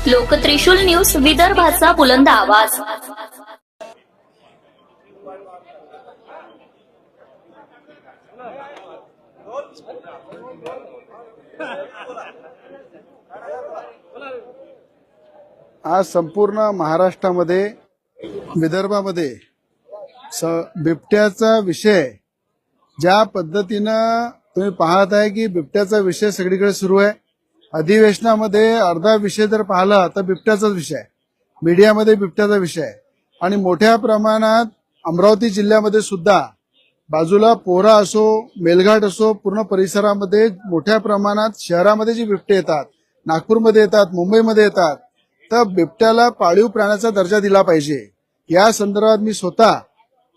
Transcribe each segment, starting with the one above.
लोकत्रिशूल news, विदर्भाचा बुलंद आवाज। आज संपूर्ण महाराष्ट्रामध्ये विदर्भामध्ये बिबट्याचा विषय ज्या पद्धतीनं तुम्ही पाहत आहे की बिबट्याचा विषय सगळीकडे सुरू आहे। अधिवेशनामध्ये अर्धा विषय जर पाहिला तर बिबट्याचाच विषय आहे, मीडियामध्ये बिबट्याचा विषय आहे आणि मोठ्या प्रमाणात अमरावती जिल्ह्यामध्ये सुद्धा बाजूला पोहरा असो, मेलघाट असो, पूर्ण परिसरामध्ये मोठ्या प्रमाणात शहरामध्ये जी बिबटे येतात, नागपूरमध्ये येतात, मुंबईमध्ये येतात, तर बिबट्याला पाळीव प्राण्याचा दर्जा दिला पाहिजे। या संदर्भात मी स्वतः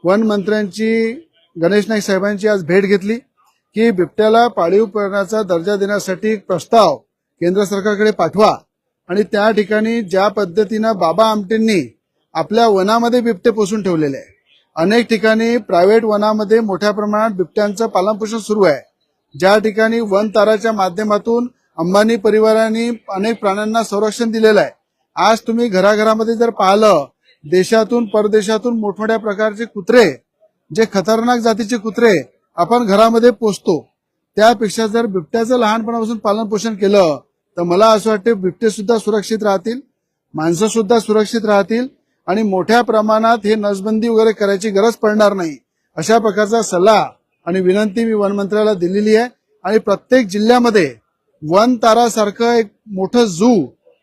वन मंत्र्यांची, गणेश नाईक साहेबांची आज भेट घेतली की बिबट्याला पाळीव प्राण्याचा दर्जा देण्यासाठी एक प्रस्ताव केंद्र सरकारकडे पाठवा आणि त्या ठिकाणी ज्या पद्धतीनं बाबा आमटेंनी आपल्या वनामध्ये बिबटे पोसून ठेवलेले आहे, अनेक ठिकाणी प्रायव्हेट वनामध्ये मोठ्या प्रमाणात बिबट्यांचं पालनपोषण सुरू आहे। ज्या ठिकाणी वन ताराच्या माध्यमातून अंबानी परिवारांनी अनेक प्राण्यांना संरक्षण दिलेलं आहे। आज तुम्ही घराघरामध्ये जर पाहिलं, देशातून परदेशातून मोठमोठ्या प्रकारचे कुत्रे, जे खतरनाक जातीचे कुत्रे आपण घरामध्ये पोसतो, त्यापेक्षा जर बिबट्याचं लहानपणापासून पालन पोषण केलं तर मला असं वाटतं बिबटे सुद्धा सुरक्षित राहतील, माणसं सुद्धा सुरक्षित राहतील आणि मोठ्या प्रमाणात हे नसबंदी वगैरे करायची गरज पडणार नाही। अशा प्रकारचा सल्ला आणि विनंती मी वनमंत्र्याला दिलेली आहे आणि प्रत्येक जिल्ह्यामध्ये वन तारासारखं एक मोठं झू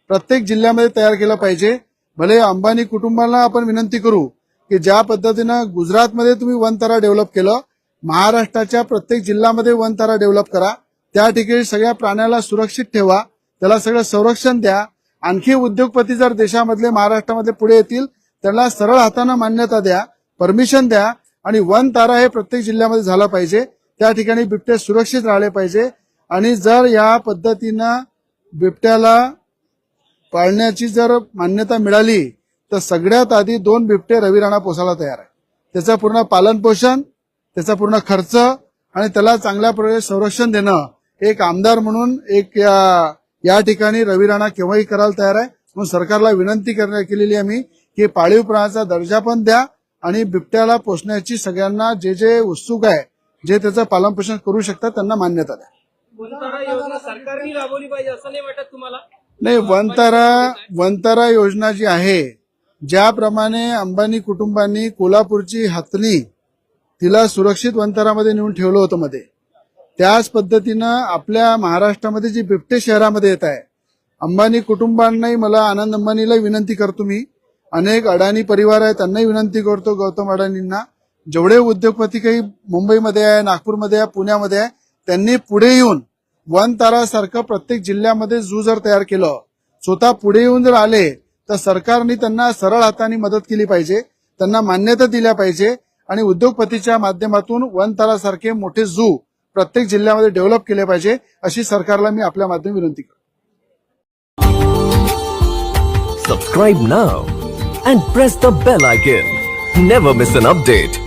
प्रत्येक जिल्ह्यामध्ये तयार केलं पाहिजे। भले अंबानी कुटुंबाला आपण विनंती करू की ज्या पद्धतीनं गुजरातमध्ये तुम्ही वन तारा डेव्हलप केलं, महाराष्ट्राच्या प्रत्येक जिल्ह्यामध्ये वन तारा डेव्हलप करा। त्या ठिकाणी सगळ्या प्राण्याला सुरक्षित ठेवा, त्याला सगळं संरक्षण द्या। आणखी उद्योगपती जर देशामधले, महाराष्ट्रामधले पुढे येतील, त्यांना सरळ हाताने मान्यता द्या, परमिशन द्या आणि वन तारा हे प्रत्येक जिल्ह्यामध्ये झाला पाहिजे। त्या ठिकाणी बिबटे सुरक्षित राहिले पाहिजे आणि जर या पद्धतीनं बिबट्याला पाळण्याची जर मान्यता मिळाली तर सगळ्यात आधी 2 बिबटे रवी राणा पोसायला तयार आहे। त्याचा पूर्ण पालन पोषण, त्याचा पूर्ण खर्च आणि त्याला चांगल्या प्रकारे संरक्षण देणं एक आमदार म्हणून एक या ठिकाणी रवी राणा केव्हाही करायला तयार आहे। म्हणून सरकारला विनंती केलेली आहे मी की पाळीव प्राण्याचा दर्जा पण द्या आणि बिबट्याला पोसण्याची सगळ्यांना जे उत्सुक आहे, जे त्याचं पालन पोषण करू शकतात, त्यांना मान्यता द्या। सरकारने राबवली पाहिजे असं नाही वाटत तुम्हाला? नाही, वनतारा योजना जी आहे, ज्याप्रमाणे अंबानी कुटुंबांनी कोल्हापूरची हातणी तिला सुरक्षित वनतारामध्ये नेऊन ठेवलं होतं मध्ये, त्याच पद्धतीनं आपल्या महाराष्ट्रामध्ये जी बिबटे शहरामध्ये येत आहे, अंबानी कुटुंबांनाही, मला आनंद अंबानीला विनंती करतो, मी अनेक अडाणी परिवार आहे त्यांनाही विनंती करतो, गौतम अडाणींना, जेवढे उद्योगपती काही मुंबईमध्ये आहे, नागपूरमध्ये आहे, पुण्यामध्ये आहे, त्यांनी पुढे येऊन वन तारासारखं प्रत्येक जिल्ह्यामध्ये झू जर तयार केलं, स्वतः पुढे येऊन जर आले तर सरकारने त्यांना सरळ हाताने मदत केली पाहिजे, त्यांना मान्यता दिल्या पाहिजे आणि उद्योगपतीच्या माध्यमातून वन तारासारखे मोठे झू प्रत्येक जिल्ह्यामध्ये डेव्हलप केले पाहिजे, अशी सरकारला मी आपल्या माध्यमातून विनंती करतो। Subscribe now and press the bell icon. Never miss an update.